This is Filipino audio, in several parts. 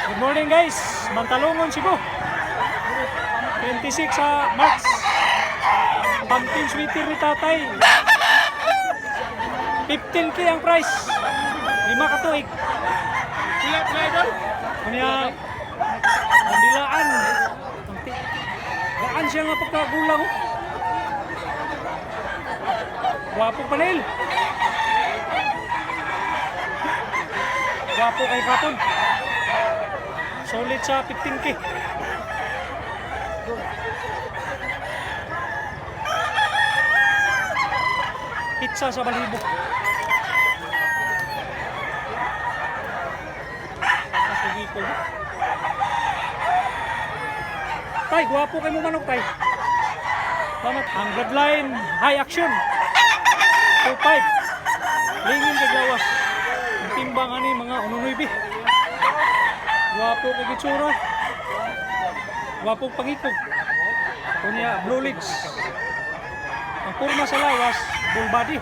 Good morning guys, Mantalongon, Cebu. 26 sa March. Pumpkin sweater ni tatay. 15K ang price. 5 katuig. Silat na idol. Kunya, kandilaan. Gaan siya nga pagkagulang. Wapo panel. Wapo kay kapon. Solid sa 15K. Pizza sa balibo. Tay, gwapo kay mo manok tay. Salamat. Ang bloodline, high action. 2.5. Lingin kay gawas. Ang timbangan ni mga ununuibi. Gwapo kay gitsura. Gwapo pangikog. Kunya blue legs. Ang purma sa lawas, full body.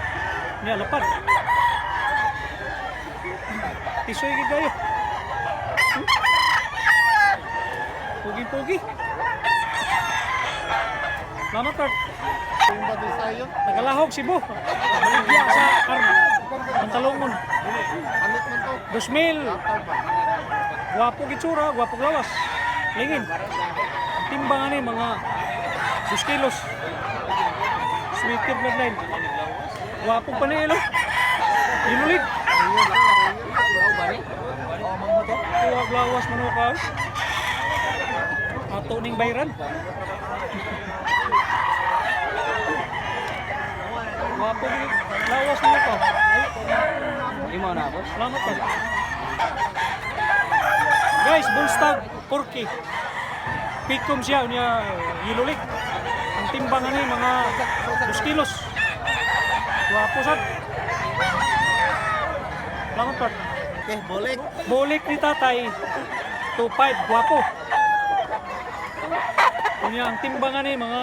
Niya lapad. Tisoy gid kayo. Pugi-pugi. Salamat Kurt. Yung ba sayo? Nagalahog Cebu. Baligya sa Mantalongon. Alit man to. 2,000. Gwapo gitsura, gwapo lawas. Lingin. Timbangan ni mga 2 kilos. Sweeter bloodline. Gwapo pa ni ilo. Inulig. Tuwag lawas manukaw. Ato ning bayran. Gwapo ni lawas manukaw. Imo na boss. Salamat ka. Guys, bullstag, porky. Pikom siya niya yilulik. Ang timbangan ni mga 2 kilos. Gwapo sad. Salamat ka. Okay, bolik. Bulik ni tatay 2.5, gwapo. Kunya ang timbangan ni mga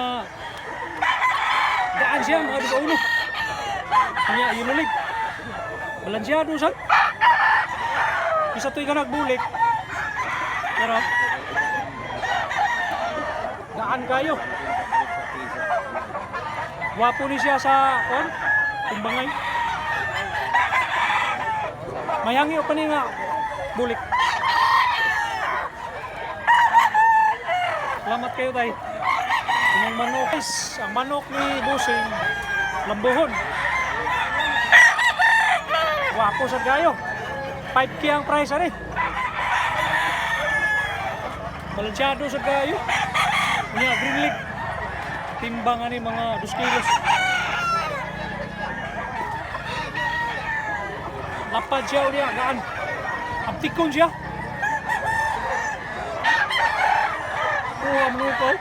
daan siya mga 2 Kunya yilulik. Balansyado sad. Isa to'y ka nagbulik. Pero daan kayo. Gwapo ni siya sa timbangay. Mayangi o pa ni nga bulik. Salamat kayo tay. Ang manok guys, ang manok ni Busing lambuhon. Gwapo sa gayo. 5K ang price ani. Balansyado sa gayo. Niya green leg. Timbangan ni mga 2 kilos. Lapad siya ulit gaan. Aptikon siya. Kuha manukaw.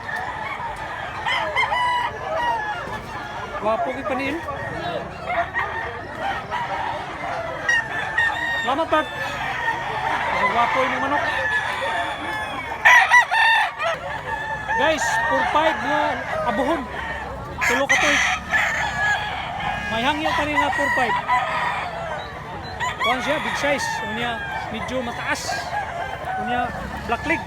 Wapo kay panin. Salamat Pat. Wapo yung manok. Guys, 4.5 na abuhon. Tulo ka to. May hangyo pa rin na 4.5. Kuhan siya, big size. Unya, medyo mataas. Unya, black leg.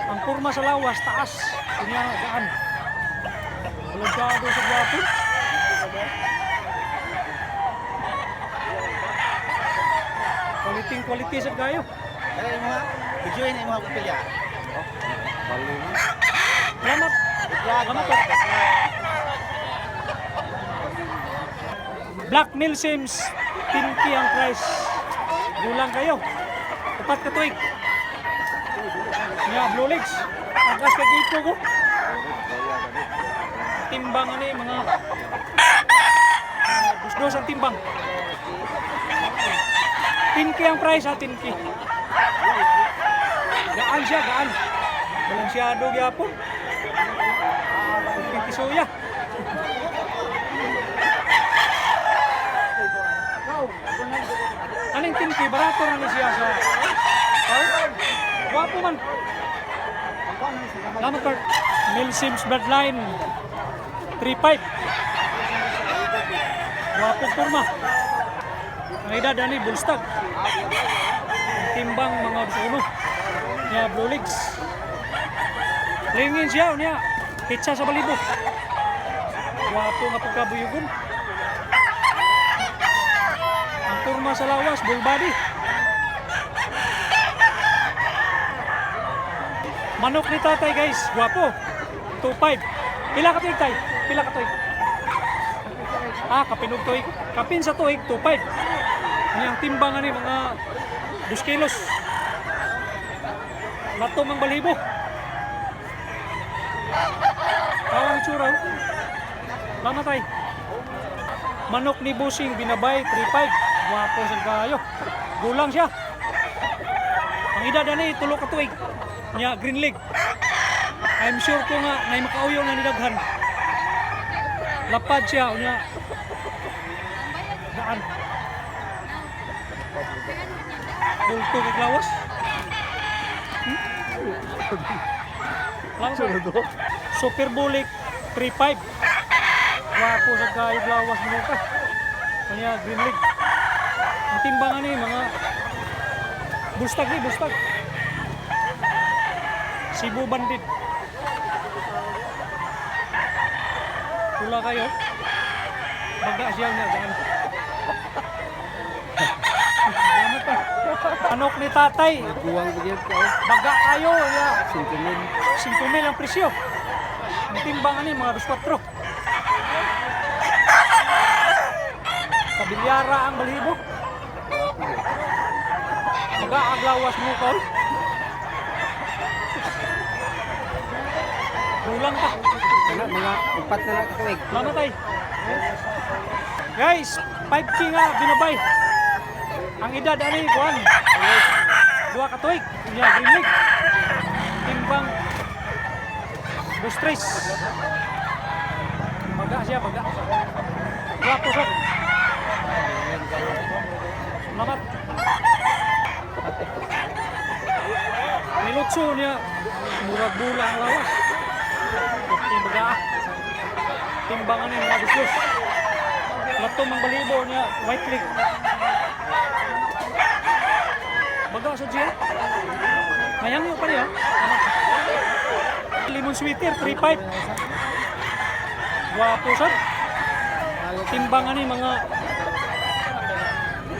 Ang kurma sa lawas, taas. Unya, gaan. Balansyado sa gwapo. Quality sa kayo. Eh, mga video ini mga kupilya. Salamat. Salamat. Black Mill Sims, 10K ang price. Gulang kayo. Upat ka tuig. Nga, blue legs. Angkas ka dito ko. Timbang ano yung mga dos ang timbang. 10K ang price ha, 10K. Gaan siya, gaan. Balansyado gyapon. Pintisuya. Aning 10K, barato na siya sa... Gwapo man. Salamat Kurt. Mill Sims Bloodline 3.5. Wapong kurma. Ang edad ani Bullstag. uno. Niya Blue Legs. Lingin siya niya. Pitsa sa balibo. Wapo nga pagkabuyugon. Ang turma sa lawas, bull body. Manok ni tatay guys, guwapo. 2.5. Pila ka tuig tay? Pila ka tuig? Kapinog tuig. Kapin sa tuig, 2.5. Ang timbangan ni mga 2 kilos. Latom ang balibo. Kawang itsura. Lama tay. Manok ni Busing, binabay, 3.5. Guwapo sa kayo. Gulang siya. Ang edad na ni, tulo ka tuig. Nya green leg. I'm sure ko nga na makauyo na nidaghan. Lapad siya nya. Daan. Bulto kay lawas. Lawas. Super bulik 3.5. Wapo sa kayo lawas mo ka. Kanya green leg. Ang timbangan ni mga bustag ni bustag. Cebu Bandit. Pula kayo. Baga siya nga daan. Salamat pa. Anok ni tatay. Kuwang bigyan ko. Baga kayo. Ya. 5,000. 5,000 ang presyo. Ang timbangan ni mga 24. Kabilyara ang balibo. Baga aglawas mo ko. Kulang pa. Mga 4 na lang katuig. Lama tay. Guys, 5K nga binabay. Ang edad ani kuan. 2 ka tuig. Nya green leg. Timbang 2-3. Baga siya, baga. Guwapo sa. Salamat. Nilutso niya. Murag bula ang lawas. Yung baga. Timbangan niya mga gusto. Latom ang balibo niya. White leg. Baga sa siya. Mayang niyo pa niya. Lemon sweeter, 3.5. Guwapo sa. Timbangan niya mga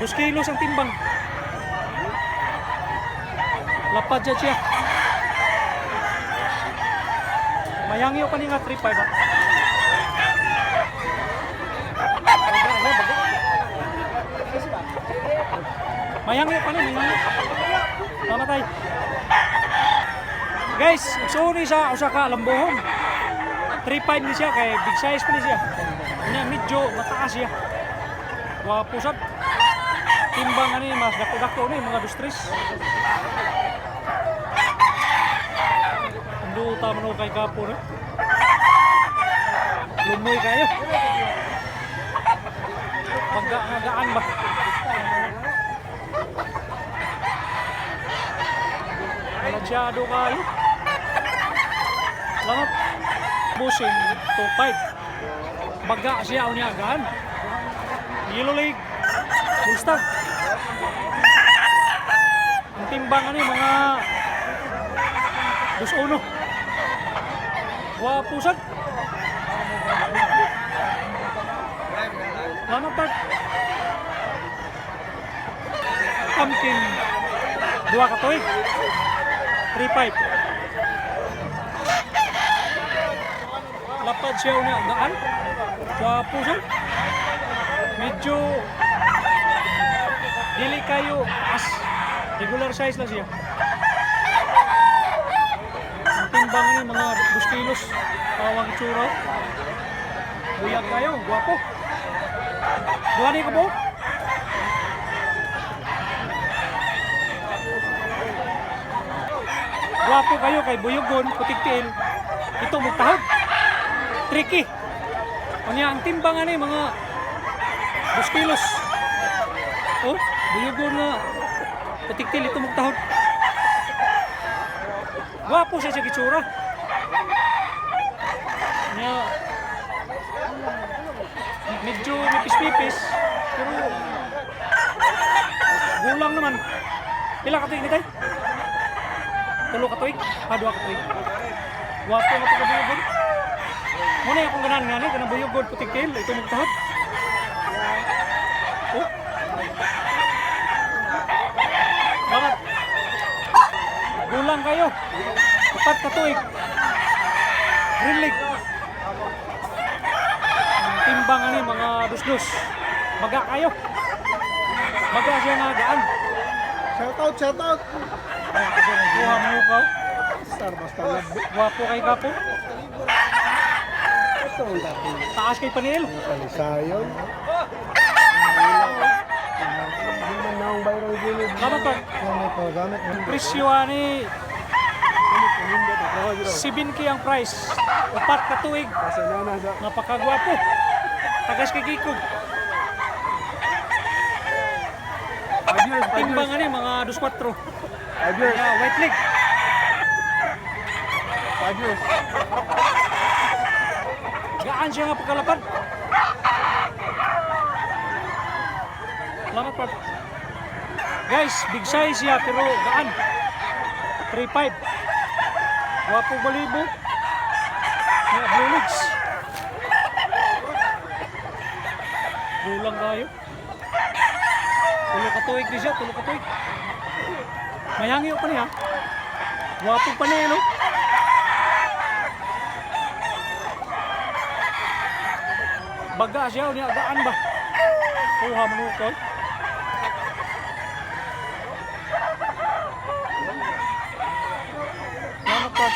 2 kilos ang timbang. Lapad siya. Mayangyo ka nga 3.5 ha? Mayangyo pa mayangyo. Mamatay. Guys, sorry sa usa ka lambohon. 3.5 ni siya kay big size pa ni siya. Nya medyo mataas siya. Wapo sad. Timbang ani mas dako-dako ni mga 2-3. Duta mo kay kapo na. Lumoy kayo. Paggaan ba? Masyado kayo. Salamat. Busing 2.5. Baga siya niya gaan. Yellow leg. Bustag. Ang timbangan ni mga 2-1. Wapo sad. Lama pa. Pumpkin 2 ka tuig. 3.5. Lapad siya niya gaan. Wapo sad. Medyo dili kayo as regular size lang siya. Ang timbangan niya mga 2 kilos. Tawang itsura. Buyag kayo, guwapo. Duhani ko po. Guwapo kayo kay buyugon, putik tiil. Ito magtahod. Tricky. Kanya ang timbangan niya mga 2 kilos. Oh, buyugon na putik tiil ito magtahod. Guwapo siya sa kitsura. Kanya medyo nipis-nipis pero gulang naman. Pila ka tuig ni tay? Tulo ka tuig? Duha ka tuig. Wapo nga pagkabuyugod. Muna yung akong ganan nga ni, kanang buyugod, puting tail, ito magtahod. Oh. Bakit? Gulang kayo. 4 ka tuig. Green League. Timbang ani mga dus-dus. Maga kayo. Maga siya nga gaan. Shout out, shout out. Kuha mo ka. Star basta lab. Wapo kay kapo. Ito ang dati. Taas kay Paniel. Kalisayon. Hindi man na ang viral gilid. Kamat pa. May paggamit ng Presyo ani 7K ang price. 4 ka tuig. Kasi na sa Napakagwapo. Tagas kay Gikog. Timbang ani mga 2-4. 5 years. Yeah, white leg. 5 years. Gaan siya nga pagkalapad. Salamat pa. Guys, big size siya pero gaan. 3.5. Wapo balibo. Mga blue legs. Gulang kayo. Tulo ka tuig din siya, tulo ka tuig. Mayangyo pa niya. Wapo pa niya, no? Baga siya, niya gaan ba? Kuha mo ko. Salamat pa.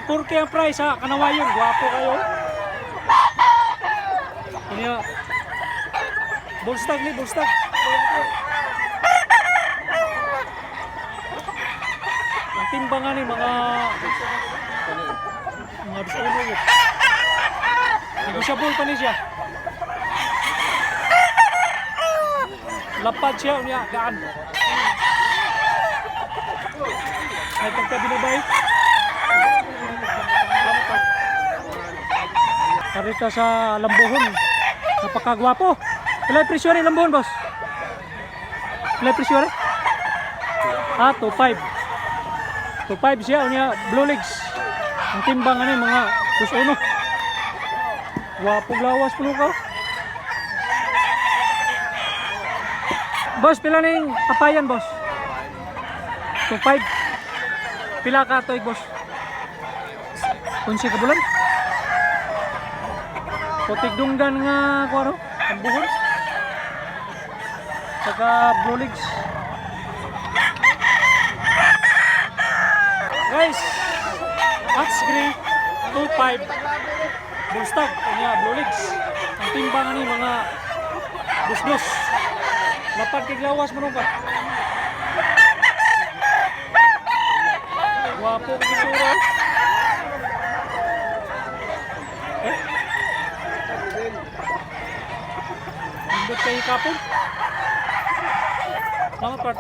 4K ang price ha, kanawayon, gwapo kayo. Kanya, bullstag ni, bullstag. Ang timbangan ni mga bisuno yun. Negosyable pa ni siya. Lapad siya, unya, gaan. Ay, pagkabinabay. Karita sa Lambohon. Napakagwapo. Pilay presyo rin Lambohon, boss? Pilay presyo rin? 2.5. 2.5 siya, unya, blue legs. Ang timbangan ni mga bisuno. Wapo lawas puno ka. Boss, pila na yung kapayan, boss? 2.5. Pila ka toig, boss? 11 ka bulan? Putig dunggan nga, kuwaro? Ang buhon? Saka blue legs. Guys, Hats Gray, 2.5. Bullstag, kanya blue legs. Ang timbangan ni mga dus-dus. Lapad kay lawas mo nung ka. Wapo kay sura. Hindi kay kapon. Salamat part.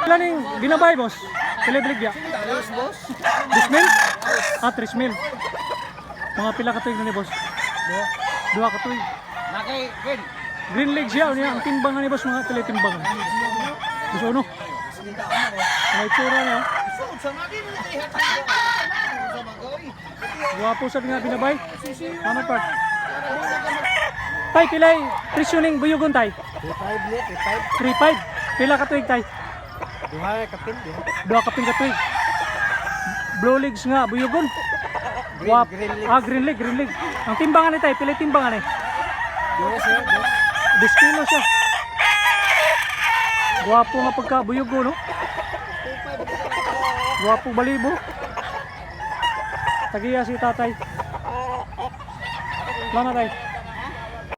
Ilan yung binabay, boss? Pilibilig ya? 3 boss. 2,000? 3,000. Mga pila ka tuig na ni boss? 2 ka tuig. Nakay, Gwen. Green leg siya, niya ang timbangan ni boss, mga pila timbangan. Gusto ano? May tsura niya. Guwapo sa nga binabay. Ano part? Tay, pilay presyoning buyugon tay? 3.5 lit, 3.5. Pila ka tuig tay? 2 kapin. 2 kapin ka tuig. Blue legs nga, buyugon. Green leg. Green leg, green leg. Ang timbangan ni tay, pilay timbangan eh. 10 kilo siya. Guwapo nga pagka buyugo, no? Guwapo balibo. Tagiya si tatay. Salamat tay.